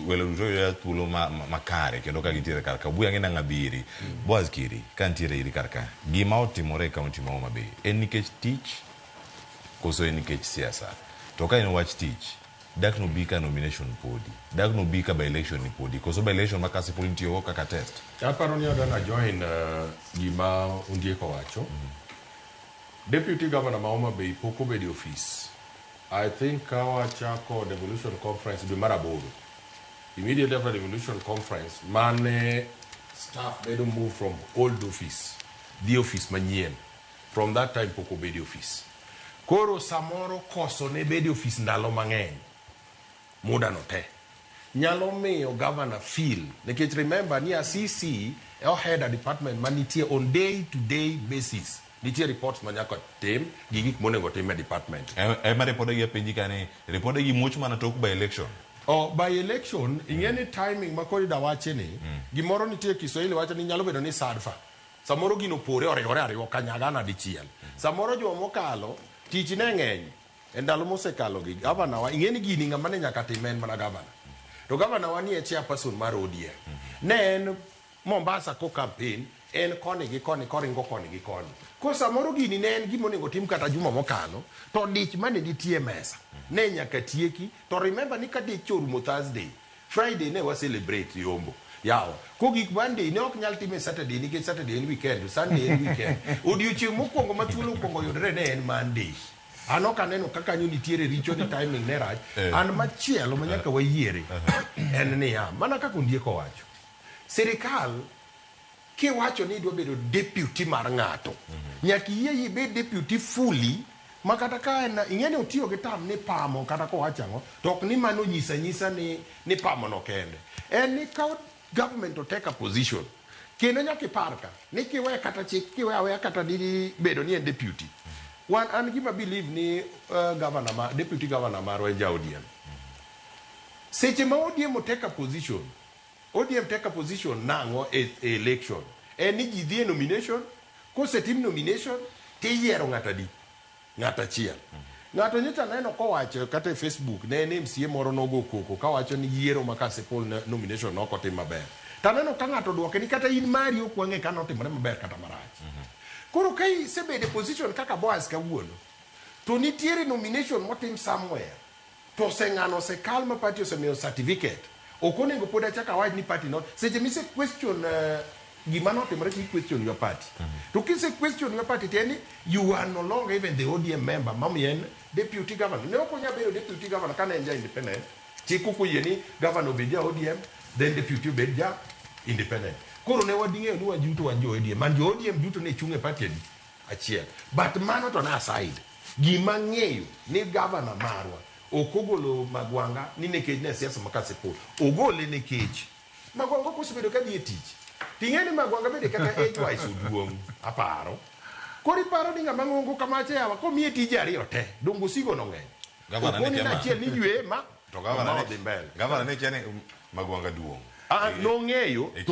Quello duto tulo makare kendo ka gitiere karka buya ngena ngabiri. Boaz Khiri kan tiere iri karka. Gima otimore kaunti ma Homa Bay. En nikech tich koso en nikech siasa. To ka en wach tich. Dak no bika nomination podi. Dak no bika by election ni podi. Koso by election makasi podi ntiyo kaka test. Aparo ni adana join gima undieko wacho. Deputy Governor ma Homa Bay poko bedi office. I think our Chako Devolution Conference be Maraboro. Immediately after the Devolution Conference, mane staff they don't move from old office, the office manien. From that time, poko bedi office. Koro samoro koso ne bedi office ndalo mang'eny. Muda no te. Nyalo miyo governor feel. Nekech remember ni CC head a department manitie on day-to-day basis. Nitie reports manyaka tim gigik monego tim e department. Ema report gi penji kane report gi much mana tok by election. Oh, by election in any timing makori da wache ni gimoro nitie Kiswahili wacho ni nyalo bedo ni sadfa. Samoro gino pore oriwore ariyo kanyagana dichiel. Samoro jo mokalo tich ne ng'eny. Endalo mosekalo gi governor wa ing'eni gini ng'ama ne nyaka timen mana governor. To governor wa ni e chairperson mar ODM. Ne en Mombasa ko campaign en koni gi koni koringo koni gi koni. Ko samoro gini ne en gimo nego tim kata juma mokalo to dich mane nitie mesa ne nyaka tieki to remember ni ka dich orumo Thursday Friday ne wa celebrate yombo yawa ko gik Monday ne ok nyal time Saturday nikech Saturday en weekend Sunday en weekend odiochieng' mokwongo ma thuolo kwongo yudore ne en Monday ano kaneno kaka nyo nitiere richo ni timing ne rach an machielo manyaka wayiere en niya mana kaka ondieko wacho sirikal kiwacho ni dwa bedo deputy mar ng'ato nyaka yie ibed deputy fully makata ka ing'eni otiyo gi tam ni pamo kata ko wachango to ok ni mano nyisa ni pamo no kende en ni ka government to take a position kendo nyaka iparka ni kiwe kata chik kiwe awe kata di bedo ni en deputy one an gima believe ni deputy governor mar wenja ODM seche ma ODM take a position ODM take a position nango election. Any GDA nomination, kose team nomination, te yiero ng'ata di. Ng'ata chiel. Ng'ato nyocha neno kowacho kata Facebook, ne MCA moro nogo koko, kawacho ni yiero makase pol nomination noko tim maber. Taneno ka ng'ato duoke ni kata in mari okwange ka notimore maber kata marach. Koro kai sebede position kaka Boaz kawuono, to nitiere nomination motim somewhere, to ng'ano se kalma party osemiyo certificate. Okonego poda chaka waj ni party not. Seche mise question gima notimore ki question your party. To kise question your party teni you are no longer even the ODM member. Mamien deputy governor. Ne okonya bedo deputy governor kana enja independent. Chiku kuyeni governor bedia ODM then deputy bedia independent. Koro ne wadinge ni wajuto wajo ODM. Man jo ODM juto ne chunge party di achiel. But mano to na aside. Gima ng'eyo ni governor marwa okogolo Magwanga ni nekech ne siasa makase pol ogole nekech Magwanga kosebedo ka dhie tich ting'eni Magwanga bede kata age wise oduong' aparo kori paro ni ng'ama ng'ongo kamache yawa komiye tije ariyo te dongo sigo no ng'eny Governor ne achiel ni ywe ma to governor ne kia ni Magwanga duong' no ng'eyo to